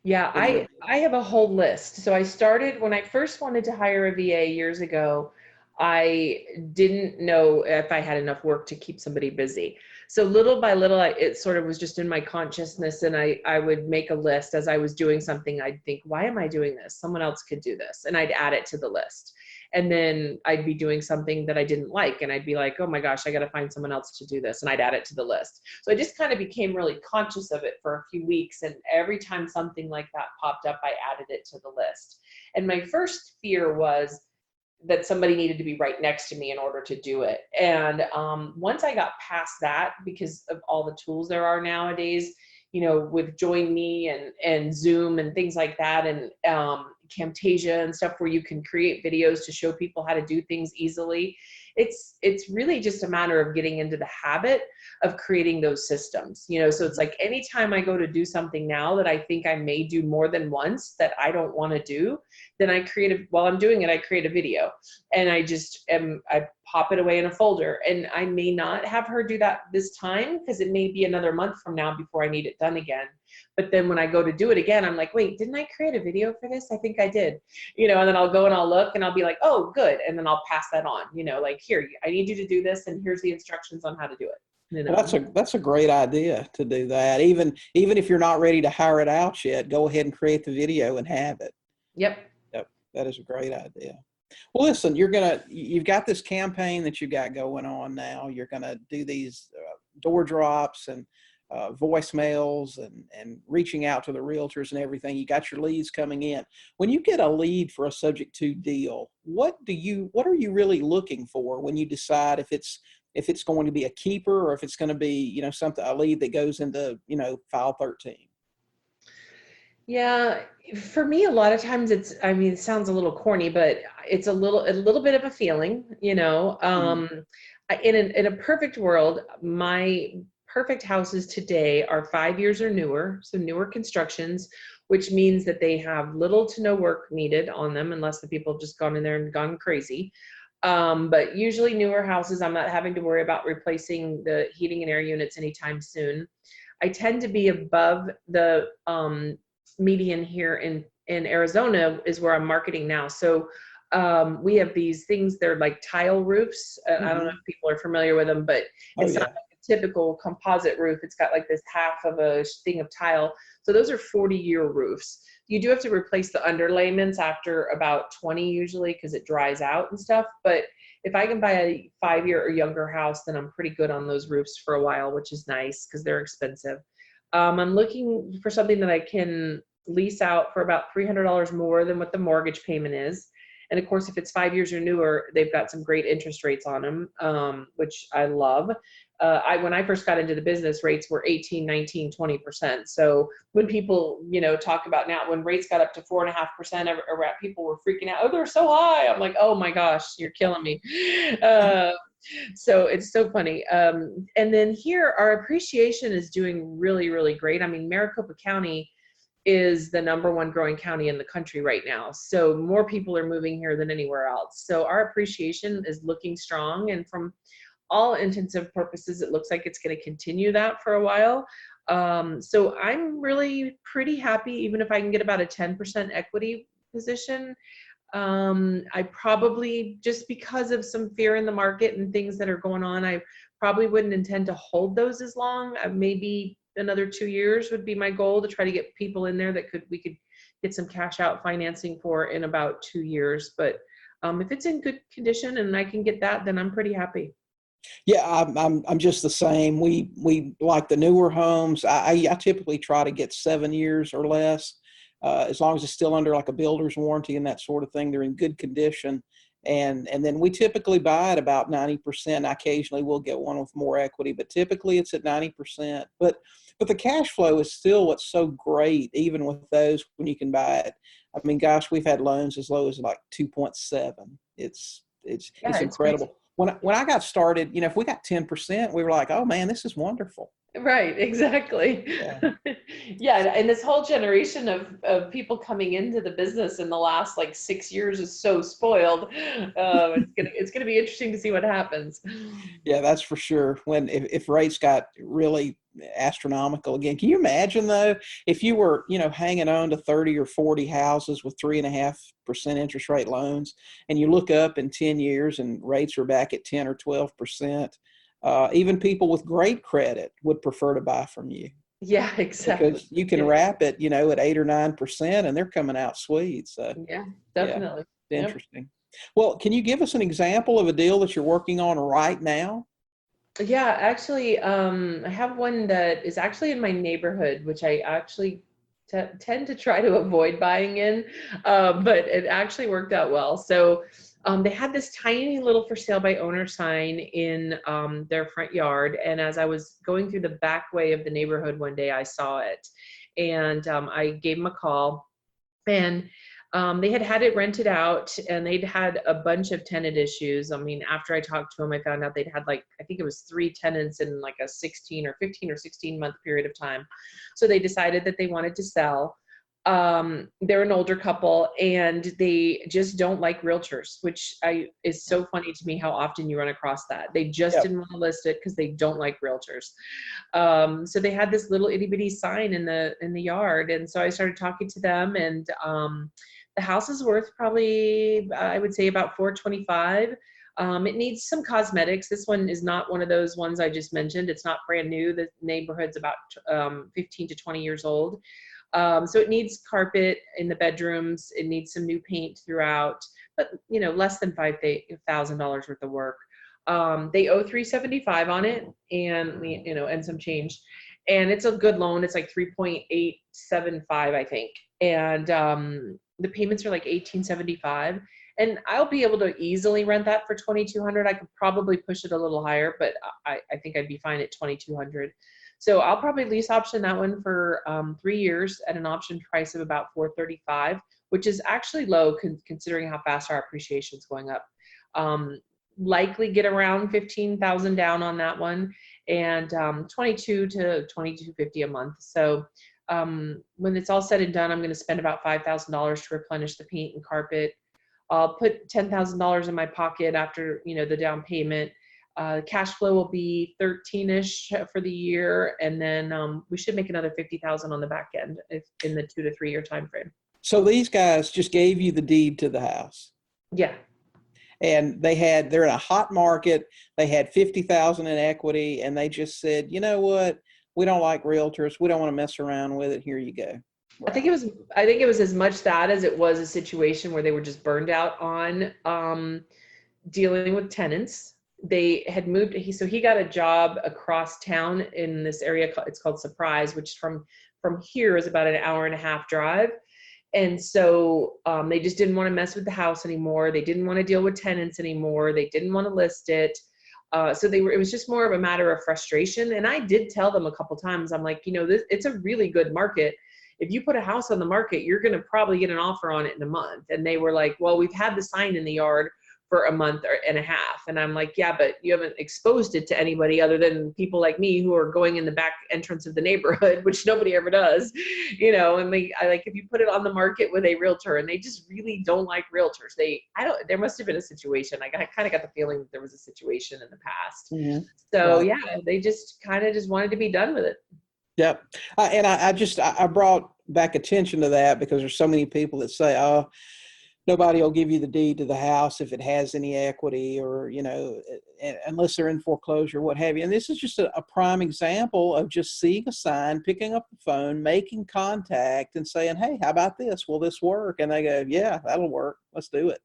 Yeah, I have a whole list. So I started when I first wanted to hire a VA years ago. I didn't know if I had enough work to keep somebody busy. So little by little, it sort of was just in my consciousness, and I would make a list as I was doing something. I'd think, why am I doing this? Someone else could do this. And I'd add it to the list. And then I'd be doing something that I didn't like, and I'd be like, oh my gosh, I got to find someone else to do this. And I'd add it to the list. So I just kind of became really conscious of it for a few weeks. And every time something like that popped up, I added it to the list. And my first fear was that somebody needed to be right next to me in order to do it. And once I got past that, because of all the tools there are nowadays, with Join Me and Zoom and things like that, and Camtasia and stuff where you can create videos to show people how to do things easily. It's really just a matter of getting into the habit of creating those systems, so it's like anytime I go to do something now that I think I may do more than once that I don't want to do, then while I'm doing it, I create a video and I pop it away in a folder. And I may not have her do that this time because it may be another month from now before I need it done again. But then when I go to do it again, I'm like, wait, didn't I create a video for this? I think I did, and then I'll go and I'll look and I'll be like, oh, good. And then I'll pass that on, like, here, I need you to do this. And here's the instructions on how to do it. Well, that's a great idea to do that. Even if you're not ready to hire it out yet, go ahead and create the video and have it. Yep. That is a great idea. Well, listen, you've got this campaign that you've got going on now. You're going to do these door drops and voicemails and reaching out to the realtors and everything. You got your leads coming in. When you get a lead for a subject to deal, what are you really looking for when you decide if it's if it's going to be a keeper or if it's going to be, something, a lead that goes into, file 13. Yeah, for me, a lot of times it sounds a little corny, but it's a little bit of a feeling, in a perfect world, my perfect houses today are 5 years or newer, so newer constructions, which means that they have little to no work needed on them unless the people have just gone in there and gone crazy. But usually newer houses, I'm not having to worry about replacing the heating and air units anytime soon. I tend to be above the median here in Arizona is where I'm marketing now. So we have these things, they're like tile roofs. I don't know if people are familiar with them, but it's not like a typical composite roof. It's got like this half of a thing of tile. So those are 40-year roofs. You do have to replace the underlayments after about 20 usually because it dries out and stuff. But if I can buy a 5-year or younger house, then I'm pretty good on those roofs for a while, which is nice because they're expensive. I'm looking for something that I can lease out for about $300 more than what the mortgage payment is. And of course, if it's 5 years or newer, they've got some great interest rates on them, which I love. When I first got into the business, rates were 18, 19, 20%. So when people, talk about now, when rates got up to 4.5%, people were freaking out. Oh, they're so high. I'm like, oh my gosh, you're killing me. So it's so funny. And then here, our appreciation is doing really, really great. I mean, Maricopa County is the #1 growing county in the country right now. So more people are moving here than anywhere else. So our appreciation is looking strong. And from all intents and purposes, it looks like it's going to continue that for a while. So I'm really pretty happy, even if I can get about a 10% equity position. I probably, just because of some fear in the market and things that are going on, I probably wouldn't intend to hold those as long. Maybe another 2 years would be my goal, to try to get people in there that we could get some cash out financing for in about 2 years. But if it's in good condition and I can get that, then I'm pretty happy. Yeah, I'm just the same. We like the newer homes. I typically try to get 7 years or less, as long as it's still under like a builder's warranty and that sort of thing. They're in good condition, and then we typically buy at about 90%. Occasionally we'll get one with more equity, but typically it's at 90%. But the cash flow is still what's so great, even with those, when you can buy it. I mean, gosh, we've had loans as low as like 2.7. It's incredible. Crazy. When I got started, if we got 10%, we were like, oh man, this is wonderful. Right, exactly. Yeah. Yeah, and this whole generation of people coming into the business in the last like 6 years is so spoiled. It's gonna be interesting to see what happens. Yeah, that's for sure. If rates got really astronomical again, can you imagine though, if you were, hanging on to 30 or 40 houses with 3.5% interest rate loans, and you look up in 10 years and rates are back at 10 or 12%, even people with great credit would prefer to buy from you. Yeah, exactly. Because you can wrap it, at 8 or 9%, and they're coming out sweet. So Yeah, yeah, definitely. interesting. Well, can you give us an example of a deal that you're working on right now? Yeah, actually, I have one that is actually in my neighborhood, which I actually tend to try to avoid buying in, but it actually worked out well. So they had this tiny little for sale by owner sign in their front yard. And as I was going through the back way of the neighborhood one day, I saw it. And I gave them a call. And they had it rented out, and they'd had a bunch of tenant issues. I mean, after I talked to them, I found out they'd had I think it was 3 tenants in like a 16 or 15 or 16 month period of time. So they decided that they wanted to sell. They're an older couple, and they just don't like realtors, which is so funny to me how often you run across that. They just didn't want to list it because they don't like realtors. So they had this little itty bitty sign in the yard, and so I started talking to them, and the house is worth probably, I would say, about $425. It needs some cosmetics. This one is not one of those ones I just mentioned. It's not brand new. The neighborhood's about 15 to 20 years old. So it needs carpet in the bedrooms. It needs some new paint throughout, but less than $5,000 worth of work. They owe $375 on it, and and some change. And it's a good loan. It's like 3.875, I think. And the payments are like $1,875. And I'll be able to easily rent that for 2,200. I could probably push it a little higher, but I think I'd be fine at 2,200. So I'll probably lease option that one for 3 years at an option price of about 435, which is actually low considering how fast our appreciation is going up. Likely get around 15,000 down on that one, and 22 to 2250 a month. So when it's all said and done, I'm going to spend about $5,000 to replenish the paint and carpet. I'll put $10,000 in my pocket after, the down payment. Cash flow will be 13-ish for the year. And then we should make another 50,000 on the back end in the 2 to 3 year time frame. So these guys just gave you the deed to the house. Yeah. And they're in a hot market. They had 50,000 in equity, and they just said, you know what? We don't like realtors. We don't want to mess around with it. Here you go. Wow. I think it was as much that as it was a situation where they were just burned out on dealing with tenants. They had moved. He got a job across town in this area. It's called Surprise, which from here is about an hour and a half drive. And so they just didn't want to mess with the house anymore. They didn't want to deal with tenants anymore. They didn't want to list it. It was just more of a matter of frustration. And I did tell them a couple times, I'm like, it's a really good market. If you put a house on the market, you're going to probably get an offer on it in a month. And they were like, well, we've had the sign in the yard for a month and a half. And I'm like, yeah, but you haven't exposed it to anybody other than people like me who are going in the back entrance of the neighborhood, which nobody ever does, and if you put it on the market with a realtor, and they just really don't like realtors. There must've been a situation. I kind of got the feeling that there was a situation in the past. Mm-hmm. So right. Yeah, they just kind of just wanted to be done with it. Yep. I brought back attention to that because there's so many people that say, oh, nobody will give you the deed to the house if it has any equity or, unless they're in foreclosure, what have you. And this is just a prime example of just seeing a sign, picking up the phone, making contact and saying, hey, how about this? Will this work? And they go, yeah, that'll work. Let's do it.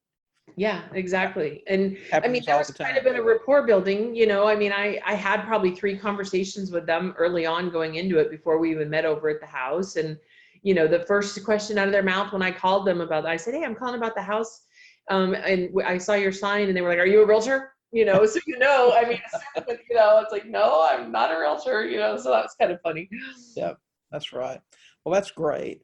Yeah, exactly. And Happens there was kind of been a rapport building, I had probably 3 conversations with them early on going into it before we even met over at the house. And the first question out of their mouth when I called them about that, I said, hey, I'm calling about the house. And I saw your sign, and they were like, are you a realtor? So, it's like, no, I'm not a realtor, so that was kind of funny. Yeah, that's right. Well, that's great.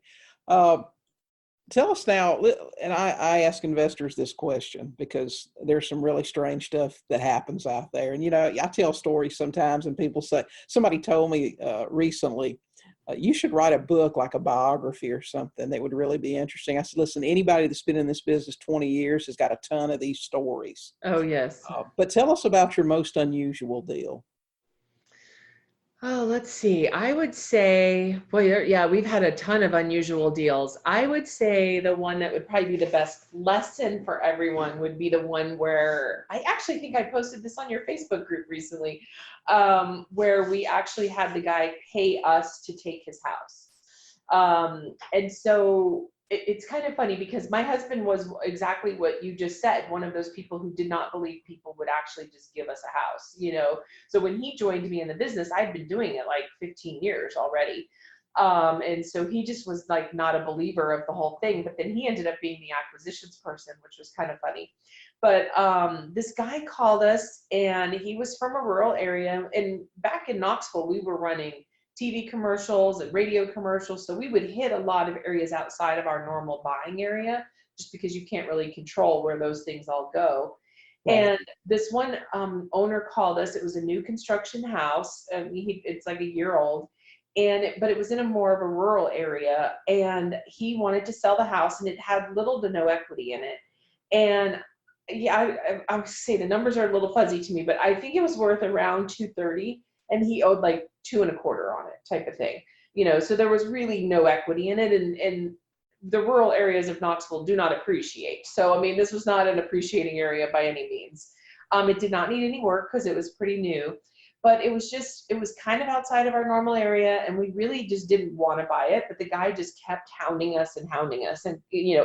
Tell us now, and I ask investors this question because there's some really strange stuff that happens out there. And, I tell stories sometimes and people say, somebody told me recently, you should write a book, like a biography or something that would really be interesting. I said, listen, anybody that's been in this business 20 years has got a ton of these stories. Oh, yes. But tell us about your most unusual deal. Oh, let's see. I would say, we've had a ton of unusual deals. I would say the one that would probably be the best lesson for everyone would be the one where I actually think I posted this on your Facebook group recently, where we actually had the guy pay us to take his house. And so it's kind of funny because my husband was exactly what you just said, one of those people who did not believe people would actually just give us a house, So when he joined me in the business, I'd been doing it like 15 years already. And so he just was like not a believer of the whole thing, but then he ended up being the acquisitions person, which was kind of funny. But this guy called us, and he was from a rural area. And back in Knoxville, we were running TV commercials and radio commercials. So we would hit a lot of areas outside of our normal buying area, just because you can't really control where those things all go. Right. And this one owner called us. It was a new construction house. It's like a year old. But it was in a more of a rural area, and he wanted to sell the house, and it had little to no equity in it. And yeah, I would say the numbers are a little fuzzy to me, but I think it was worth around $230. And he owed like $225 on it, type of thing, so there was really no equity in it. And the rural areas of Knoxville do not appreciate. So, this was not an appreciating area by any means. It did not need any work because it was pretty new, but it was kind of outside of our normal area, and we really just didn't want to buy it. But the guy just kept hounding us. And,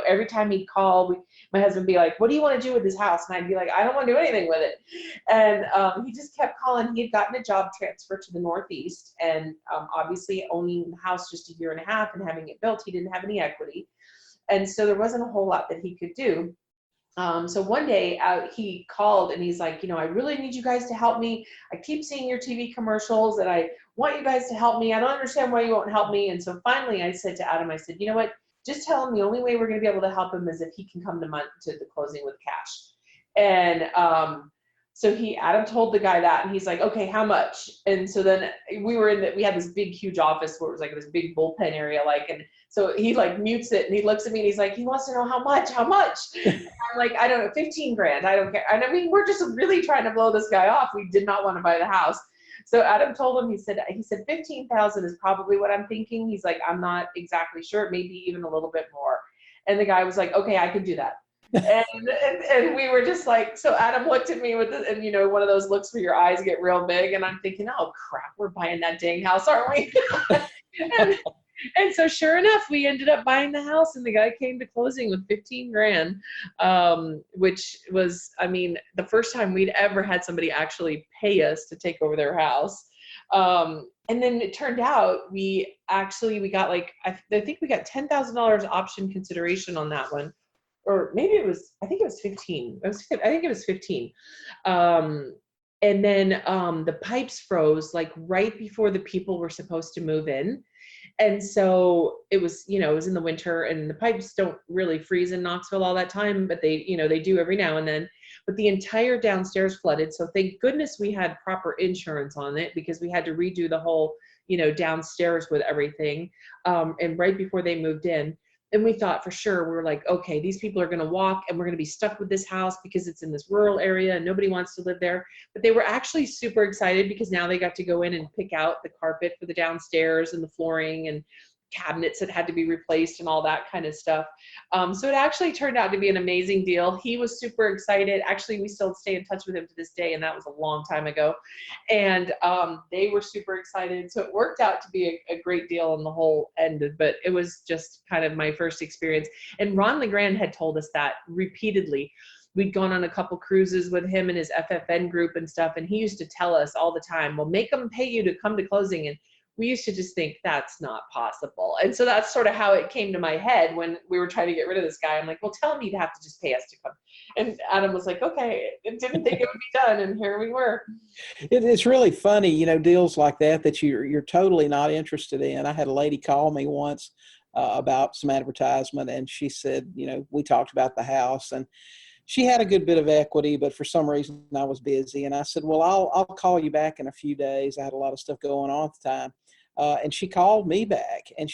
every time he'd call, my husband would be like, what do you want to do with this house? And I'd be like, I don't want to do anything with it. And he just kept calling. He had gotten a job transfer to the Northeast, and obviously owning the house just a year and a half and having it built, he didn't have any equity. And so there wasn't a whole lot that he could do. So one day he called and he's like, I really need you guys to help me. I keep seeing your TV commercials and I want you guys to help me. I don't understand why you won't help me. And so finally I said to Adam, I said, you know what, just tell him the only way we're going to be able to help him is if he can come to the closing with cash. And so Adam told the guy that, and he's like, okay, how much? And so then we had this big, huge office where it was like this big bullpen area, and so he like mutes it and he looks at me and he's like, he wants to know how much? And I'm like, I don't know, 15 grand. I don't care. And I mean, we're just really trying to blow this guy off. We did not want to buy the house. So Adam told him, he said 15,000 is probably what I'm thinking. He's like, I'm not exactly sure, maybe even a little bit more. And the guy was like, okay, I can do that. And we were just like, so Adam looked at me with this, and one of those looks where your eyes get real big, and I'm thinking, oh crap, we're buying that dang house, aren't we? and so sure enough, we ended up buying the house, and the guy came to closing with 15 grand, which was, the first time we'd ever had somebody actually pay us to take over their house. And then it turned out we got I think we got $10,000 option consideration on that one. Or maybe I think it was 15. I think it was 15. And then the pipes froze right before the people were supposed to move in. And so it was, it was in the winter, and the pipes don't really freeze in Knoxville all that time, but they do every now and then. But the entire downstairs flooded. So thank goodness we had proper insurance on it, because we had to redo the whole, downstairs with everything. And right before they moved in. And we thought for sure, we were like, okay, these people are going to walk and we're going to be stuck with this house because it's in this rural area and nobody wants to live there. But they were actually super excited because now they got to go in and pick out the carpet for the downstairs and the flooring and cabinets that had to be replaced and all that kind of stuff. So it actually turned out to be an amazing deal. He was super excited. Actually, we still stay in touch with him to this day, and that was a long time ago. And they were super excited. So it worked out to be a great deal on the whole end, but it was just kind of my first experience. And Ron LeGrand had told us that repeatedly. We'd gone on a couple cruises with him and his FFN group and stuff, and he used to tell us all the time, well, make them pay you to come to closing. And we used to just think that's not possible. And so that's sort of how it came to my head when we were trying to get rid of this guy. I'm like, well, tell him he'd have to just pay us to come. And Adam was like, okay, didn't think it would be done. And here we were. It's really funny, deals like that you're totally not interested in. I had a lady call me once about some advertisement, and she said, we talked about the house, and she had a good bit of equity, but for some reason I was busy. And I said, well, I'll call you back in a few days. I had a lot of stuff going on at the time. And she called me back, and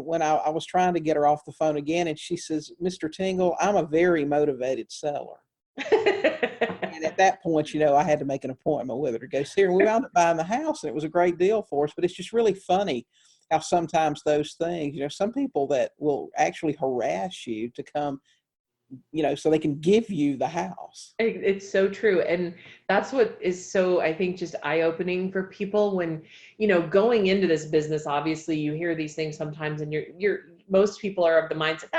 when I was trying to get her off the phone again, and she says, Mr. Tingle, I'm a very motivated seller. And at that point, I had to make an appointment with her to go see her. And we wound up buying the house, and it was a great deal for us. But it's just really funny how sometimes those things, some people that will actually harass you to come, so they can give you the house. It's so true. And that's what is so, I think, just eye-opening for people when, going into this business. Obviously you hear these things sometimes, and most people are of the mindset,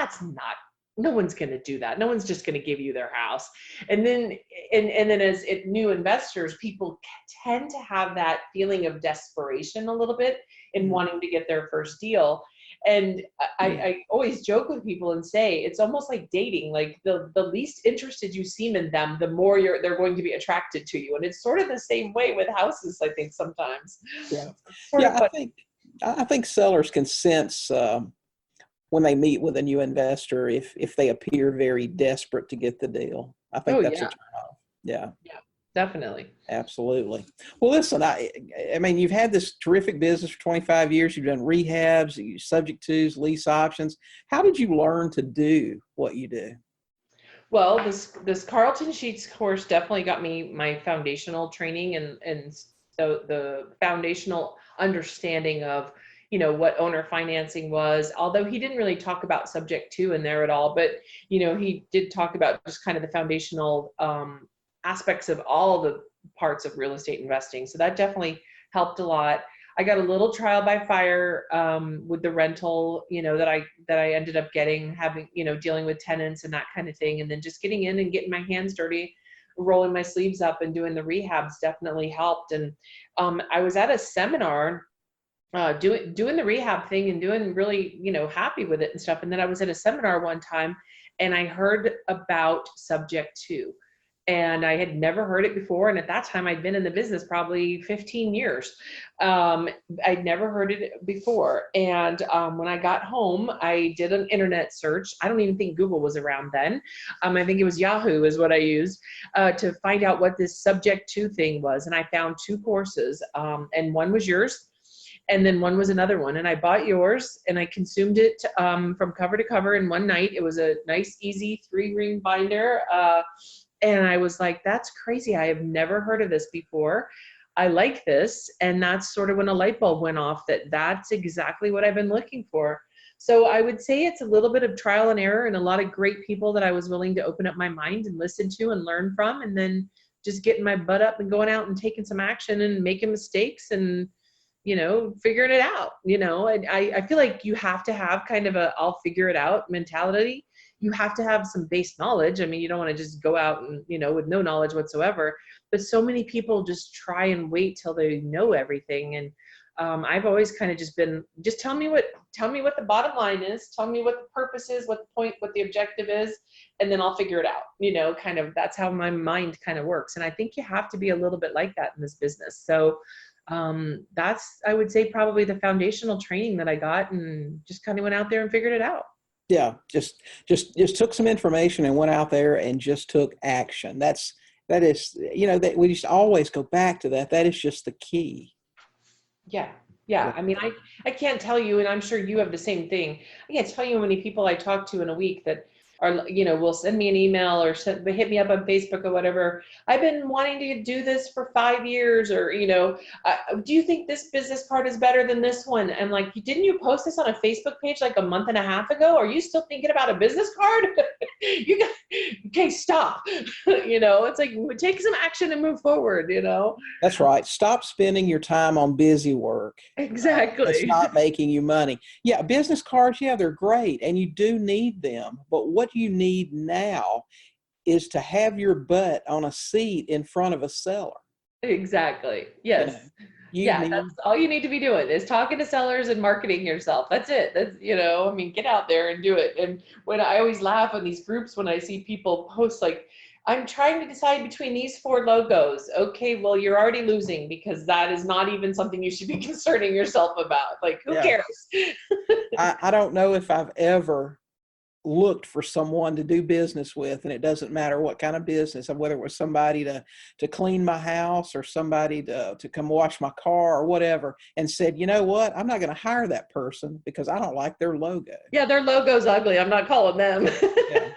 no one's going to do that. No one's just going to give you their house. And then as new investors, people tend to have that feeling of desperation a little bit in wanting to get their first deal. And I always joke with people and say, it's almost like dating. Like the least interested you seem in them, the more they're going to be attracted to you. And it's sort of the same way with houses, I think, sometimes. Yeah. I think sellers can sense when they meet with a new investor if they appear very desperate to get the deal. I think that's a turnoff. Yeah. Yeah. Definitely. Absolutely. Well, listen, I mean, you've had this terrific business for 25 years. You've done rehabs, subject twos, lease options. How did you learn to do what you do? Well, this Carlton Sheets course definitely got me my foundational training and so the foundational understanding of, what owner financing was, although he didn't really talk about subject to in there at all, but, he did talk about just kind of the foundational aspects of all the parts of real estate investing. So that definitely helped a lot. I got a little trial by fire with the rental, that I ended up having, dealing with tenants and that kind of thing. And then just getting in and getting my hands dirty, rolling my sleeves up and doing the rehabs definitely helped. And I was at a seminar doing the rehab thing and doing really, happy with it and stuff. And then I was at a seminar one time, and I heard about subject to. And I had never heard it before. And at that time, I'd been in the business probably 15 years. I'd never heard it before. And when I got home, I did an internet search. I don't even think Google was around then. I think it was Yahoo is what I used to find out what this subject to thing was. And I found 2 courses, and one was yours. And then one was another one. And I bought yours and I consumed it from cover to cover in one night. It was a nice, easy 3-ring binder. And I was like, that's crazy. I have never heard of this before. I like this. And that's sort of when a light bulb went off that's exactly what I've been looking for. So I would say it's a little bit of trial and error and a lot of great people that I was willing to open up my mind and listen to and learn from, and then just getting my butt up and going out and taking some action and making mistakes and, figuring it out. I feel like you have to have kind of a I'll figure it out mentality. You have to have some base knowledge. I mean, you don't want to just go out and, with no knowledge whatsoever, but so many people just try and wait till they know everything. And I've always kind of just been, just tell me what the bottom line is, tell me what the purpose is, what the point, what the objective is, and then I'll figure it out, kind of, that's how my mind kind of works. And I think you have to be a little bit like that in this business. So that's, I would say, probably the foundational training that I got, and just kind of went out there and figured it out. Yeah, just took some information and went out there and just took action. That is, that we just always go back to that. That is just the key. Yeah. I mean, I can't tell you, and I'm sure you have the same thing. I can't tell you how many people I talk to in a week that are, will send me an email or hit me up on Facebook or whatever. I've been wanting to do this for 5 years, or, do you think this business card is better than this one? I'm like, didn't you post this on a Facebook page like a month and a half ago? Are you still thinking about a business card? Okay, stop. It's like, take some action and move forward, That's right. Stop spending your time on busy work. Exactly. It's not making you money. Yeah, business cards, they're great, and you do need them. But what you need now is to have your butt on a seat in front of a seller. Exactly. Yes. That's all you need to be doing is talking to sellers and marketing yourself. That's it. That's, get out there and do it. And when I always laugh in these groups, when I see people post like, I'm trying to decide between these 4 logos. Okay, well, you're already losing, because that is not even something you should be concerning yourself about. Like, who cares? I don't know if I've ever looked for someone to do business with, and it doesn't matter what kind of business, whether it was somebody to clean my house or somebody to come wash my car or whatever, and said, you know what, I'm not going to hire that person because I don't like their logo. Yeah, their logo's ugly. I'm not calling them. Yeah.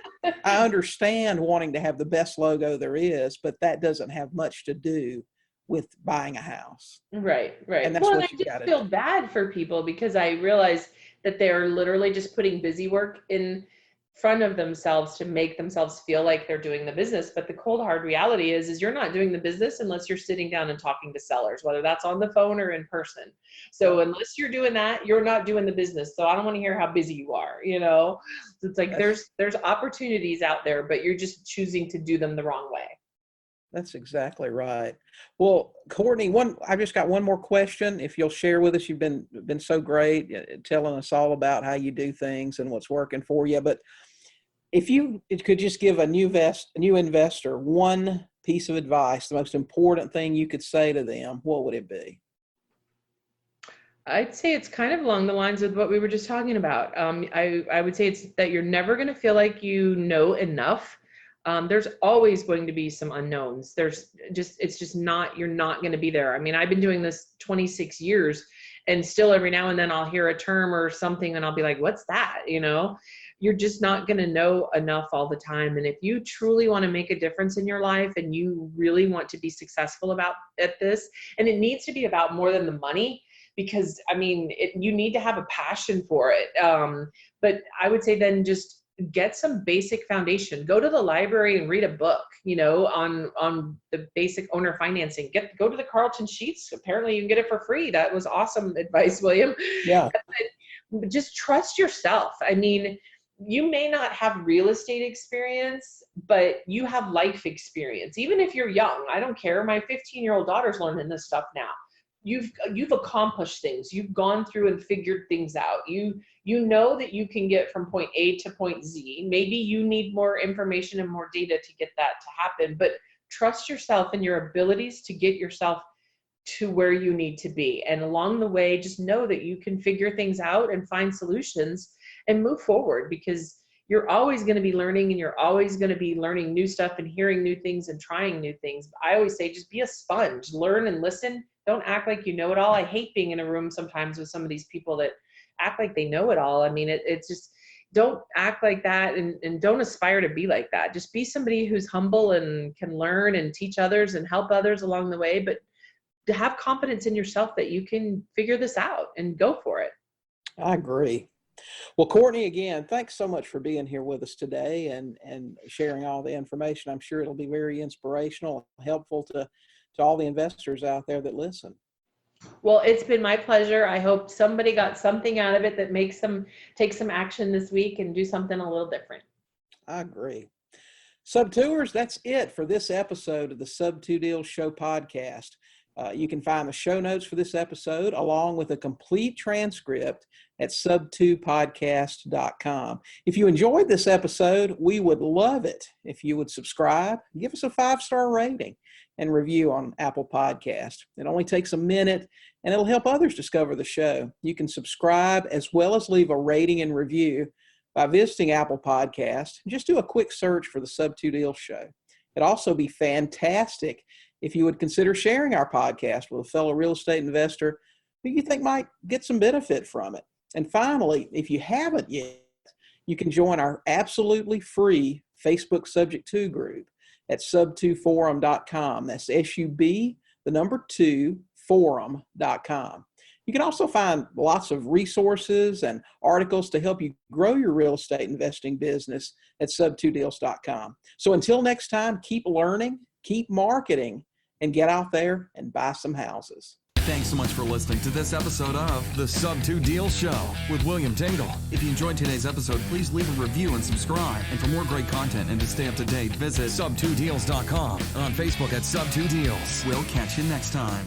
I understand wanting to have the best logo there is, but that doesn't have much to do with buying a house. Right. And that's what you got to do. I just feel bad for people, because I realize that they're literally just putting busy work in front of themselves to make themselves feel like they're doing the business. But the cold hard reality is you're not doing the business unless you're sitting down and talking to sellers, whether that's on the phone or in person. So unless you're doing that, you're not doing the business. So I don't want to hear how busy you are, So it's like, there's opportunities out there, but you're just choosing to do them the wrong way. That's exactly right. Well, Courtney, I've just got one more question. If you'll share with us, you've been so great telling us all about how you do things and what's working for you. But if you could just give a new investor one piece of advice, the most important thing you could say to them, what would it be? I'd say it's kind of along the lines of what we were just talking about. I would say it's that you're never going to feel like you know enough. There's always going to be some unknowns. You're not going to be there. I mean, I've been doing this 26 years, and still every now and then I'll hear a term or something and I'll be like, what's that? You're just not going to know enough all the time. And if you truly want to make a difference in your life and you really want to be successful at this, and it needs to be about more than the money, because you need to have a passion for it. But I would say then just get some basic foundation. Go to the library and read a book, on the basic owner financing. Go to the Carlton Sheets. Apparently you can get it for free. That was awesome advice, William. Yeah. But just trust yourself. You may not have real estate experience, but you have life experience. Even if you're young, I don't care. My 15-year-old daughter's learning this stuff now. you've accomplished things. You've gone through and figured things out. You know that you can get from point A to point Z. Maybe you need more information and more data to get that to happen, but trust yourself and your abilities to get yourself to where you need to be. And along the way, just know that you can figure things out and find solutions and move forward, because you're always going to be learning, and you're always going to be learning new stuff and hearing new things and trying new things. I always say, just be a sponge, learn and listen. Don't act like you know it all. I hate being in a room sometimes with some of these people that act like they know it all. I mean, it's just, don't act like that, and don't aspire to be like that. Just be somebody who's humble and can learn and teach others and help others along the way, but to have confidence in yourself that you can figure this out and go for it. I agree. Well, Courtney, again, thanks so much for being here with us today and sharing all the information. I'm sure it'll be very inspirational, helpful to all the investors out there that listen. Well, it's been my pleasure. I hope somebody got something out of it that makes them take some action this week and do something a little different. I agree. Sub-Tours, that's it for this episode of the Sub-2 Deals Show podcast. You can find the show notes for this episode along with a complete transcript at sub2podcast.com. If you enjoyed this episode, we would love it if you would subscribe, give us a 5-star rating and review on Apple Podcast. It only takes a minute, and it'll help others discover the show. You can subscribe as well as leave a rating and review by visiting Apple Podcast. Just do a quick search for the Sub-2 Deals Show. It'd also be fantastic if you would consider sharing our podcast with a fellow real estate investor who you think might get some benefit from it. And finally, if you haven't yet, you can join our absolutely free Facebook Subject To group at sub2forum.com. That's SUB2 forum.com. You can also find lots of resources and articles to help you grow your real estate investing business at sub2deals.com. So until next time, keep learning, keep marketing, and get out there and buy some houses. Thanks so much for listening to this episode of the Sub-2 Deals Show with William Tingle. If you enjoyed today's episode, please leave a review and subscribe. And for more great content and to stay up to date, visit sub2deals.com and on Facebook at Sub2 Deals. We'll catch you next time.